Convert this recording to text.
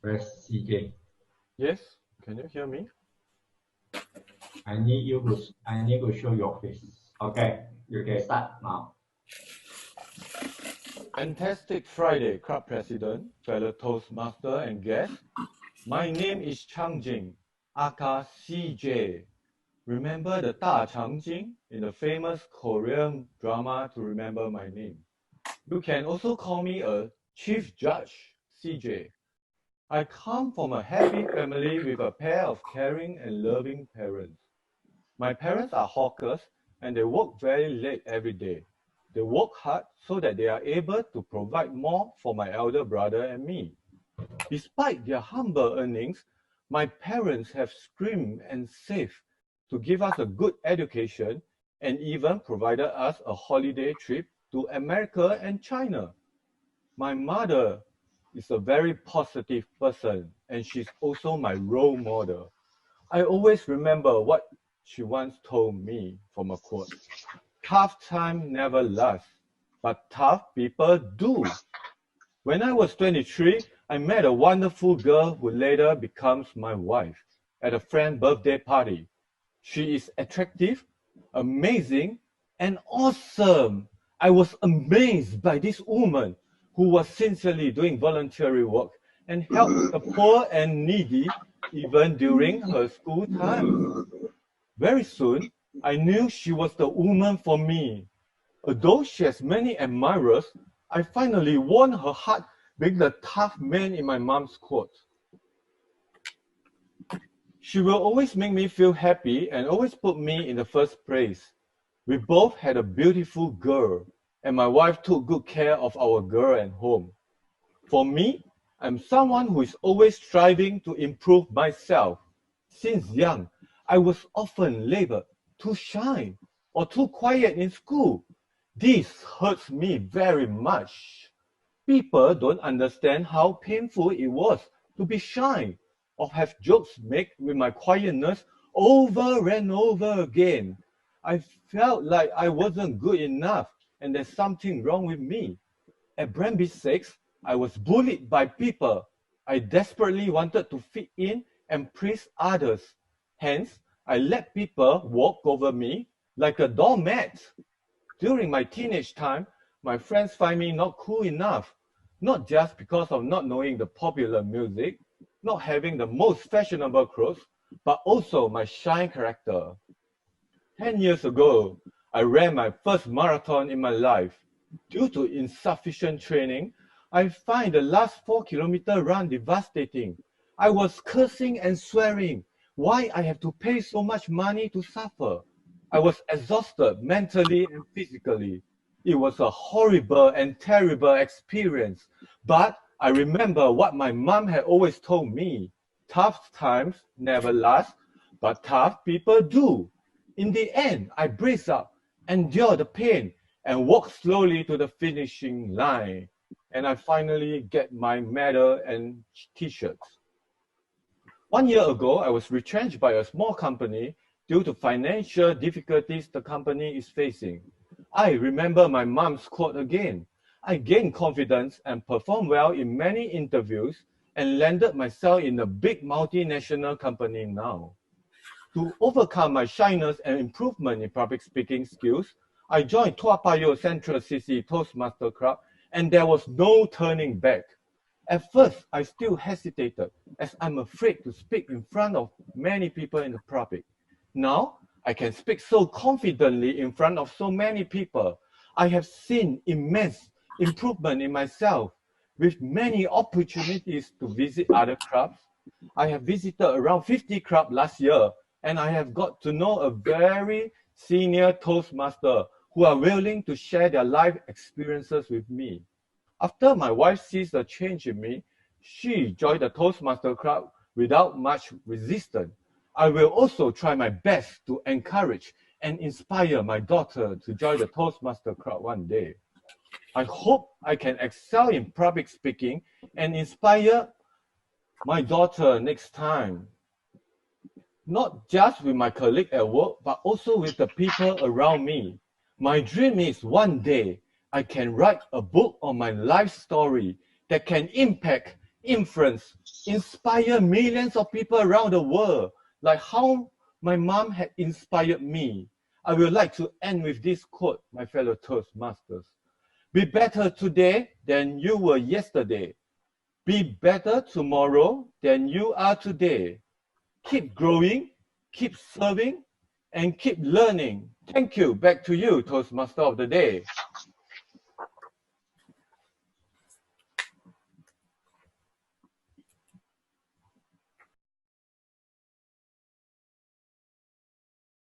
Press CJ. Yes, can you hear me? I need to show your face. Okay, you can start now. Fantastic Friday, Club President, fellow Toastmaster and guests. My name is Changjing, aka CJ. Remember the Da Changjing in the famous Korean drama To Remember My Name. You can also call me a Chief Judge, CJ. I come from a happy family with a pair of caring and loving parents. My parents are hawkers and they work very late every day. They work hard so that they are able to provide more for my elder brother and me. Despite their humble earnings, my parents have screamed and saved to give us a good education and even provided us a holiday trip to America and China. My mother is a very positive person and she's also my role model. I always remember what she once told me from a quote. Tough time never lasts, but tough people do. When I was 23, I met a wonderful girl who later becomes my wife at a friend's birthday party. She is attractive, amazing, and awesome. I was amazed by this woman who was sincerely doing voluntary work and helped the poor and needy even during her school times. Very soon, I knew she was the woman for me. Although she has many admirers, I finally won her heart being the tough man in my mom's quote. She will always make me feel happy and always put me in the first place. We both had a beautiful girl, and my wife took good care of our girl at home. For me, I'm someone who is always striving to improve myself. Since young, I was often labeled too shy or too quiet in school. This hurts me very much. People don't understand how painful it was to be shy or have jokes made with my quietness over and over again. I felt like I wasn't good enough and there's something wrong with me. At Brandby 6, I was bullied by people. I desperately wanted to fit in and please others. Hence, I let people walk over me like a doormat. During my teenage time, my friends find me not cool enough, not just because of not knowing the popular music, not having the most fashionable clothes, but also my shy character. 10 years ago, I ran my first marathon in my life. Due to insufficient training, I find the last 4-kilometer run devastating. I was cursing and swearing. Why I have to pay so much money to suffer? I was exhausted mentally and physically. It was a horrible and terrible experience. But I remember what my mom had always told me. Tough times never last, but tough people do. In the end, I brace up, endure the pain, and walk slowly to the finishing line. And I finally get my medal and t-shirts. 1 year ago, I was retrenched by a small company due to financial difficulties the company is facing. I remember my mom's quote again. I gained confidence and performed well in many interviews and landed myself in a big multinational company now. To overcome my shyness and improvement in public speaking skills, I joined Toa Payoh Central CC Toastmaster Club and there was no turning back. At first, I still hesitated as I'm afraid to speak in front of many people in the public. Now, I can speak so confidently in front of so many people. I have seen immense improvement in myself with many opportunities to visit other clubs. I have visited around 50 clubs last year and I have got to know a very senior Toastmaster who are willing to share their life experiences with me. After my wife sees the change in me, she joined the Toastmaster Club without much resistance. I will also try my best to encourage and inspire my daughter to join the Toastmaster Club one day. I hope I can excel in public speaking and inspire my daughter next time. Not just with my colleague at work, but also with the people around me. My dream is one day I can write a book on my life story that can impact influence, inspire millions of people around the world, like how my mom had inspired me. I would like to end with this quote, my fellow Toastmasters. Be better today than you were yesterday. Be better tomorrow than you are today. Keep growing, keep serving, and keep learning. Thank you. Back to you, Toastmaster of the Day.